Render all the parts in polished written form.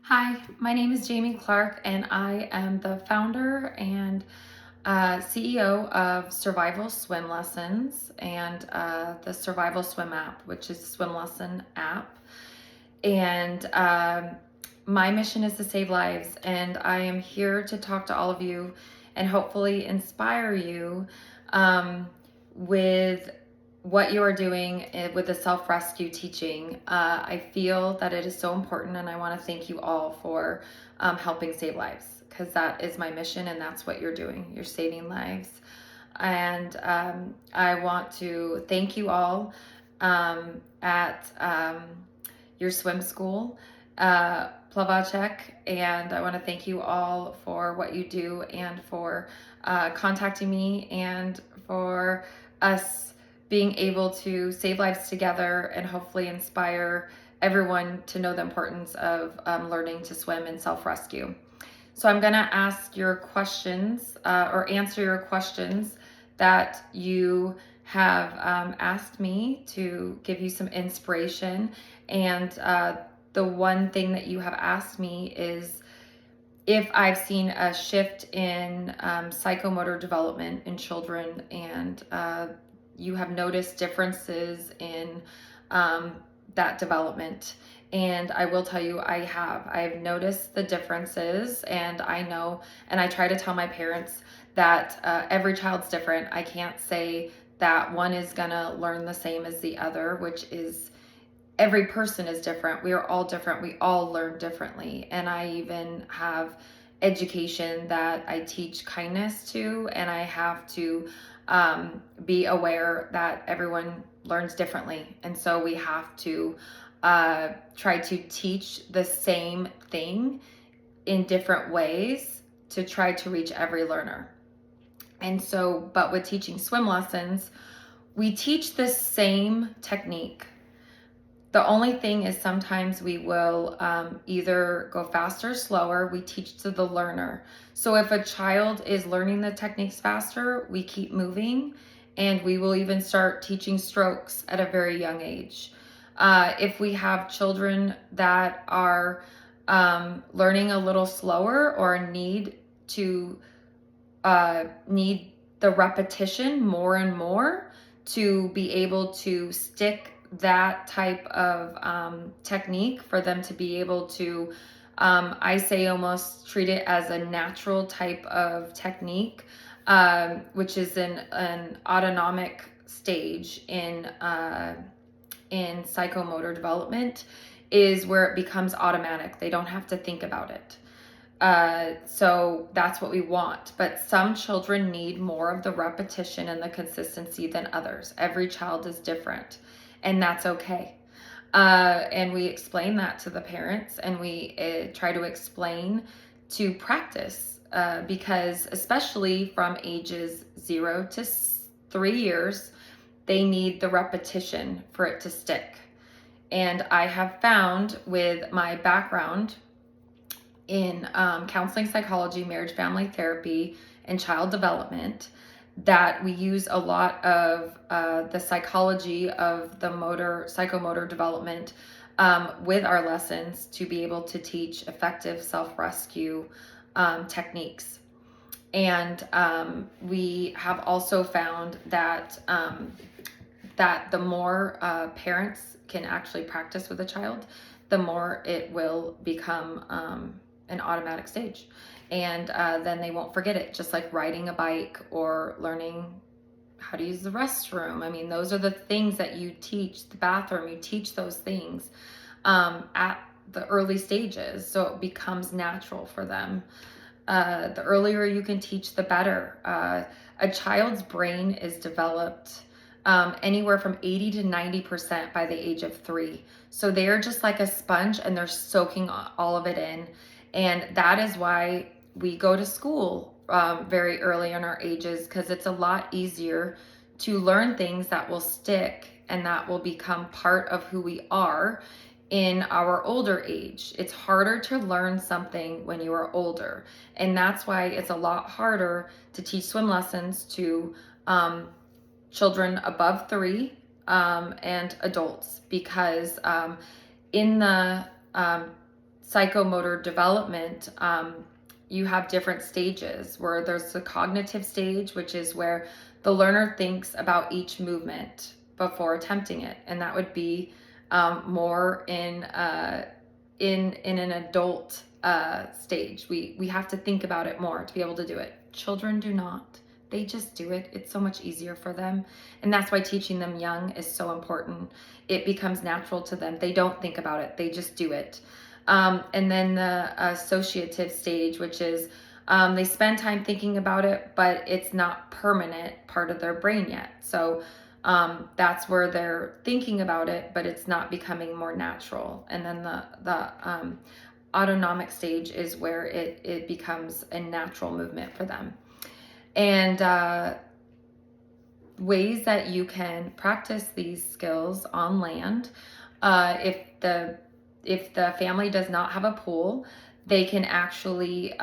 Hi, my name is Jaime Clarke, and I am the founder and CEO of Survival Swim Lessons and the Survival Swim app, which is a swim lesson app. And my mission is to save lives, and I am here to talk to all of you and hopefully inspire you with what you are doing with the self-rescue teaching. I feel that it is so important, and I want to thank you all for helping save lives, because that is my mission, and that's what you're doing. You're saving lives. And I want to thank you all at your swim school, Plaváček, and I want to thank you all for what you do and for contacting me and for us being able to save lives together and hopefully inspire everyone to know the importance of learning to swim and self-rescue. So I'm gonna ask your questions or answer your questions that you have asked me to give you some inspiration. And the one thing that you have asked me is if I've seen a shift in psychomotor development in children, and you have noticed differences in that development. And I will tell you, I've noticed the differences, and I know, and I try to tell my parents that every child's different. I can't say that one is gonna learn the same as the other, which is, every person is different. We are all different. We all learn differently. And I even have education that I teach kindness to, and I have to be aware that everyone learns differently. And so we have to try to teach the same thing in different ways to try to reach every learner. And so, but with teaching swim lessons, we teach the same technique. The only thing is sometimes we will either go faster or slower. We teach to the learner. So if a child is learning the techniques faster, we keep moving, and we will even start teaching strokes at a very young age. If we have children that are learning a little slower or need the repetition more and more to be able to stick that type of technique, for them to be able to, I say almost treat it as a natural type of technique, which is an autonomic stage in psychomotor development, is where it becomes automatic. They don't have to think about it. So that's what we want. But some children need more of the repetition and the consistency than others. Every child is different, and that's okay. And we explain that to the parents, and we try to explain to practice, because especially from ages 0 to 3 years, they need the repetition for it to stick. And I have found, with my background in counseling psychology, marriage family therapy, and child development, that we use a lot of the psychology of the psychomotor development with our lessons to be able to teach effective self-rescue techniques. And we have also found that that the more parents can actually practice with a child, the more it will become an automatic stage. And then they won't forget it, just like riding a bike or learning how to use the restroom. I mean, those are the things that you teach, the bathroom, you teach those things at the early stages, so it becomes natural for them. The earlier you can teach, the better. A child's brain is developed anywhere from 80 to 90% by the age of 3. So they're just like a sponge, and they're soaking all of it in. And that is why we go to school very early in our ages, because it's a lot easier to learn things that will stick and that will become part of who we are in our older age. It's harder to learn something when you are older. And that's why it's a lot harder to teach swim lessons to children above 3 and adults, because in the psychomotor development, you have different stages where there's the cognitive stage, which is where the learner thinks about each movement before attempting it. And that would be more in an adult stage. We have to think about it more to be able to do it. Children do not. They just do it. It's so much easier for them. And that's why teaching them young is so important. It becomes natural to them. They don't think about it. They just do it. And then the associative stage, which is they spend time thinking about it, but it's not permanent part of their brain yet. So that's where they're thinking about it, but it's not becoming more natural. And then the autonomic stage is where it becomes a natural movement for them. And ways that you can practice these skills on land, if the family does not have a pool, they can actually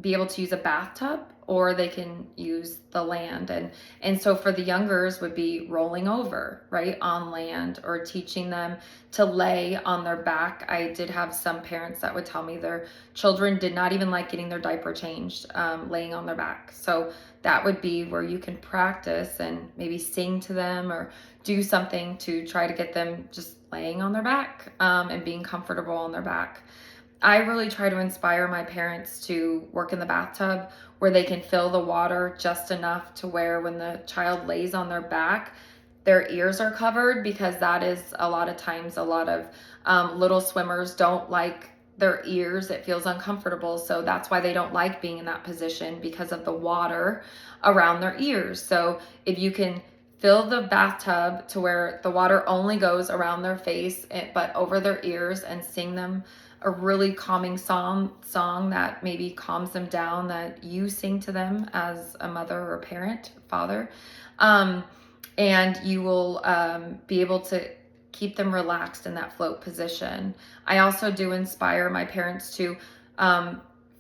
be able to use a bathtub, or they can use the land. And so for the youngers would be rolling over, right, on land, or teaching them to lay on their back. I did have some parents that would tell me their children did not even like getting their diaper changed, laying on their back. So that would be where you can practice and maybe sing to them or do something to try to get them just laying on their back and being comfortable on their back. I really try to inspire my parents to work in the bathtub where they can fill the water just enough to where when the child lays on their back, their ears are covered, because that is a lot of times a lot of little swimmers don't like their ears. It feels uncomfortable. So that's why they don't like being in that position, because of the water around their ears. So if you can fill the bathtub to where the water only goes around their face, but over their ears, and sing them a really calming song that maybe calms them down, that you sing to them as a mother or a parent, father, and you will be able to keep them relaxed in that float position. I also do inspire my parents to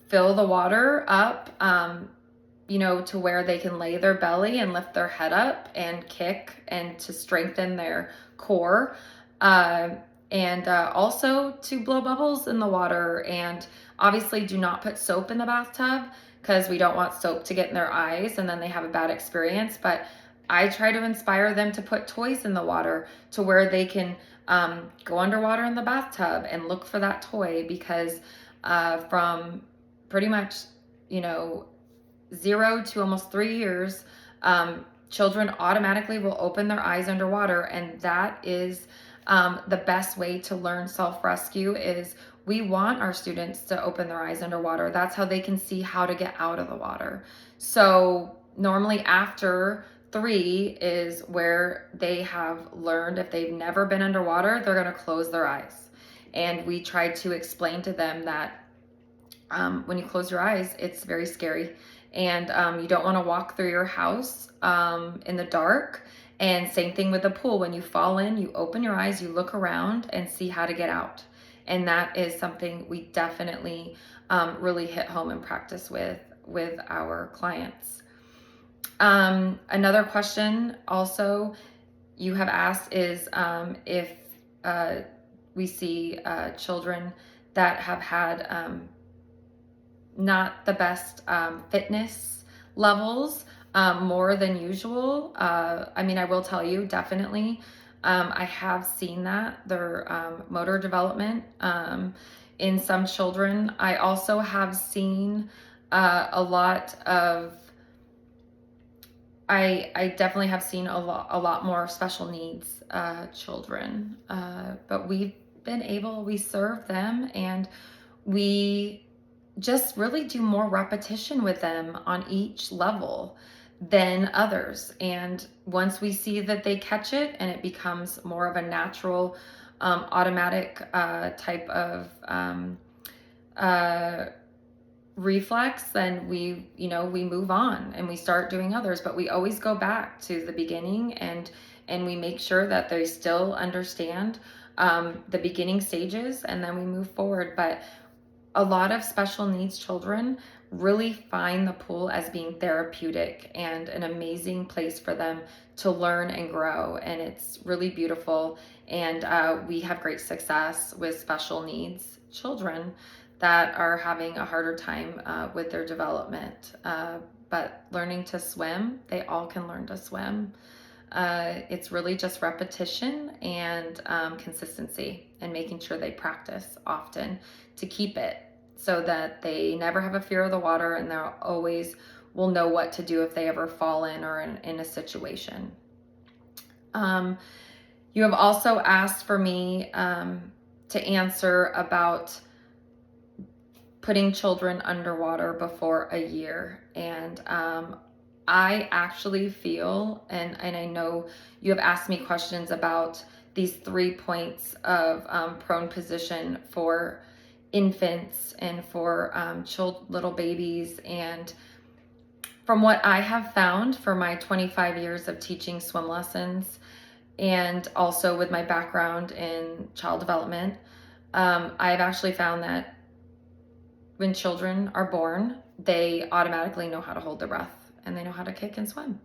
fill the water up, to where they can lay their belly and lift their head up and kick, and to strengthen their core. And also to blow bubbles in the water. And obviously do not put soap in the bathtub, because we don't want soap to get in their eyes and then they have a bad experience. But I try to inspire them to put toys in the water to where they can go underwater in the bathtub and look for that toy, because from pretty much, 0 to almost 3 years, children automatically will open their eyes underwater. And that is the best way to learn self-rescue. Is we want our students to open their eyes underwater. That's how they can see how to get out of the water. So normally after 3 is where they have learned, if they've never been underwater, they're going to close their eyes. And we try to explain to them that when you close your eyes, it's very scary. And you don't want to walk through your house in the dark. And same thing with the pool. When you fall in, you open your eyes, you look around and see how to get out. And that is something we definitely really hit home and practice with our clients. Another question also you have asked is if we see children that have had not the best fitness levels, more than usual. I will tell you, definitely, I have seen that, their motor development in some children. I also have seen a lot of, I definitely have seen a lot more special needs children, but we serve them, and we just really do more repetition with them on each level than others. And once we see that they catch it and it becomes more of a natural, automatic type of reflex, then we move on and we start doing others. But we always go back to the beginning, and we make sure that they still understand the beginning stages, and then we move forward. But a lot of special needs children really find the pool as being therapeutic and an amazing place for them to learn and grow. And it's really beautiful. And we have great success with special needs children that are having a harder time with their development. But learning to swim, they all can learn to swim. It's really just repetition and consistency, and making sure they practice often to keep it, so that they never have a fear of the water, and they always will know what to do if they ever fall in or in a situation. You have also asked for me to answer about putting children underwater before a year. And I actually feel, and I know you have asked me questions about these 3 points of prone position for infants and for little babies. And from what I have found for my 25 years of teaching swim lessons, and also with my background in child development, I've actually found that when children are born, they automatically know how to hold their breath and they know how to kick and swim.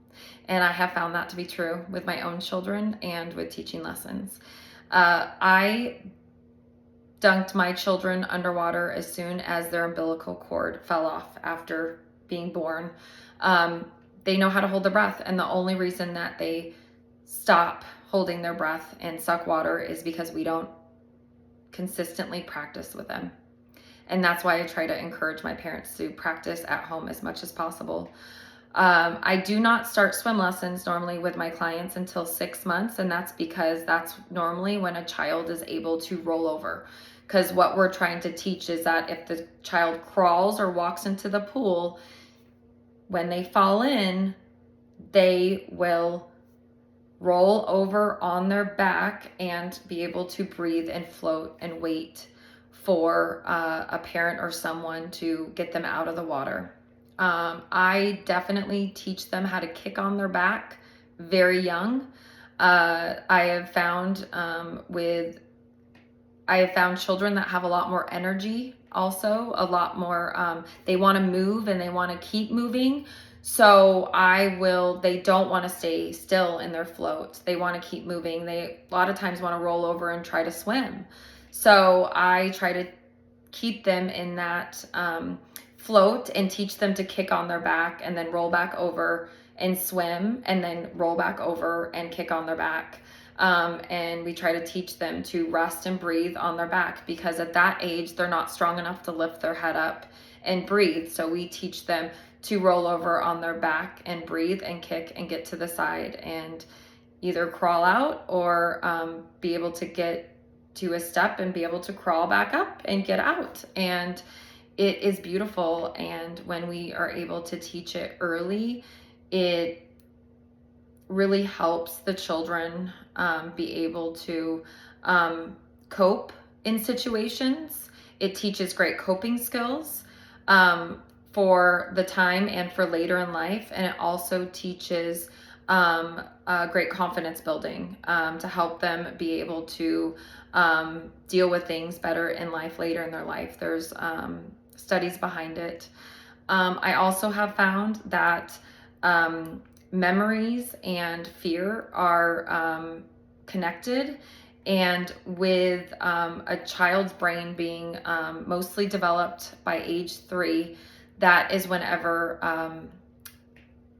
And I have found that to be true with my own children and with teaching lessons. I dunked my children underwater as soon as their umbilical cord fell off after being born. They know how to hold their breath, and the only reason that they stop holding their breath and suck water is because we don't consistently practice with them. And that's why I try to encourage my parents to practice at home as much as possible. I do not start swim lessons normally with my clients until 6 months, and that's because that's normally when a child is able to roll over. Because what we're trying to teach is that if the child crawls or walks into the pool, when they fall in, they will roll over on their back and be able to breathe and float and wait for a parent or someone to get them out of the water. I definitely teach them how to kick on their back very young. I have found children that have a lot more energy, also a lot more, they want to move and they want to keep moving. So they don't want to stay still in their float. They want to keep moving. They a lot of times want to roll over and try to swim. So I try to keep them in that float and teach them to kick on their back and then roll back over and swim, and then roll back over and kick on their back. And we try to teach them to rest and breathe on their back, because at that age, they're not strong enough to lift their head up and breathe. So we teach them to roll over on their back and breathe and kick and get to the side and either crawl out or be able to get to a step and be able to crawl back up and get out. And it is beautiful. And when we are able to teach it early, it really helps the children be able to cope in situations. It teaches great coping skills for the time and for later in life. And it also teaches great confidence building to help them be able to deal with things better in life later in their life. There's studies behind it. I also have found that memories and fear are connected, and with a child's brain being mostly developed by age 3, that is whenever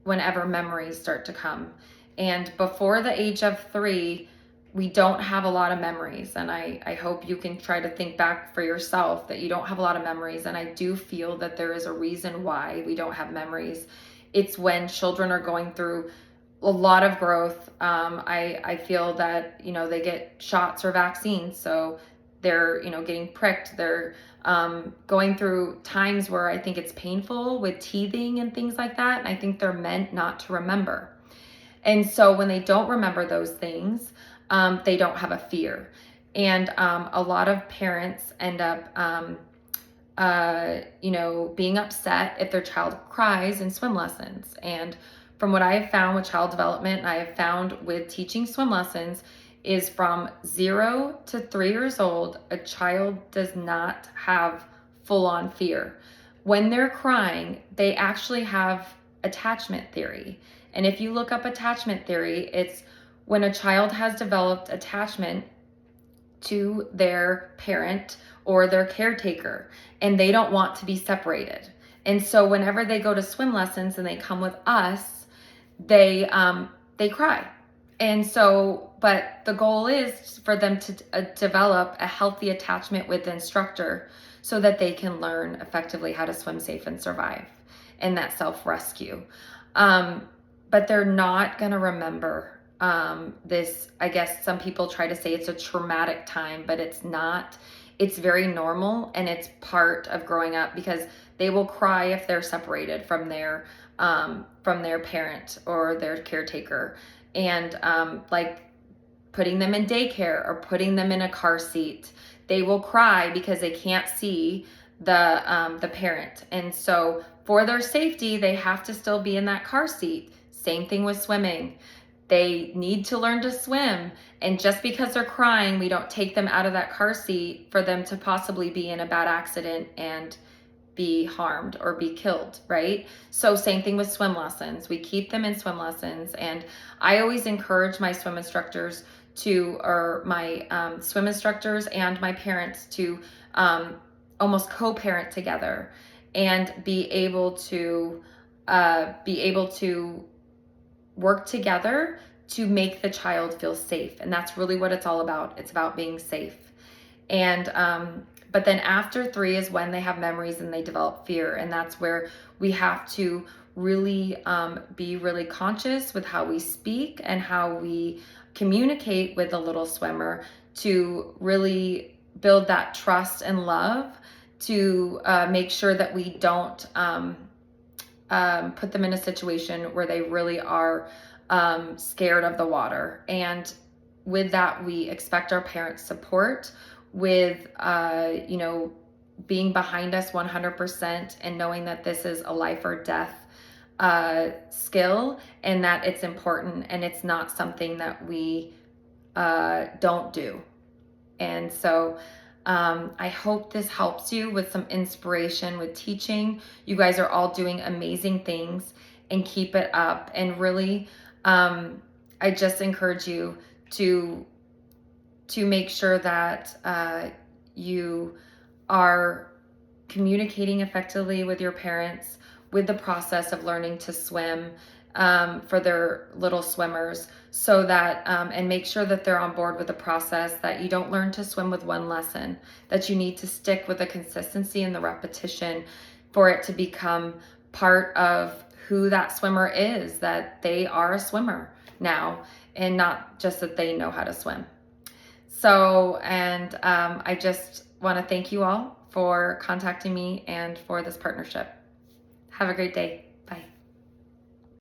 memories start to come. And before the age of 3, we don't have a lot of memories. And I hope you can try to think back for yourself that you don't have a lot of memories. And I do feel that there is a reason why we don't have memories. It's when children are going through a lot of growth. I feel that, they get shots or vaccines. So they're, getting pricked. They're going through times where I think it's painful with teething and things like that. And I think they're meant not to remember. And so when they don't remember those things, they don't have a fear. And a lot of parents end up, being upset if their child cries in swim lessons. And from what I have found with child development, and I have found with teaching swim lessons, is from 0 to 3 years old, a child does not have full-on fear. when they're crying, they actually have attachment theory. And if you look up attachment theory, it's when a child has developed attachment to their parent or their caretaker, and they don't want to be separated. And so whenever they go to swim lessons and they come with us, they cry. And so, but the goal is for them to develop a healthy attachment with the instructor so that they can learn effectively how to swim safe and survive and that self-rescue. But they're not going to remember this. I guess some people try to say it's a traumatic time, but it's not. It's very normal, and it's part of growing up, because they will cry if they're separated from their parent or their caretaker, and like putting them in daycare or putting them in a car seat, they will cry because they can't see the parent. And so for their safety, they have to still be in that car seat. Same thing with swimming. They need to learn to swim. And just because they're crying, we don't take them out of that car seat for them to possibly be in a bad accident and be harmed or be killed, right? So same thing with swim lessons. We keep them in swim lessons. And I always encourage my swim instructors swim instructors and my parents to almost co-parent together and be able to work together to make the child feel safe. And that's really what it's all about. It's about being safe. And but then after 3 is when they have memories and they develop fear. And that's where we have to really be really conscious with how we speak and how we communicate with the little swimmer to really build that trust and love, to make sure that we don't put them in a situation where they really are scared of the water. And with that, we expect our parents' support with, being behind us 100% and knowing that this is a life or death skill, and that it's important and it's not something that we don't do. And so I hope this helps you with some inspiration with teaching. You guys are all doing amazing things, and keep it up. And really, I just encourage you to make sure that you are communicating effectively with your parents with the process of learning to swim for their little swimmers, so that and make sure that they're on board with the process, that you don't learn to swim with one lesson, that you need to stick with the consistency and the repetition for it to become part of who that swimmer is, that they are a swimmer now, and not just that they know how to swim. So, and I just want to thank you all for contacting me and for this partnership. Have a great day.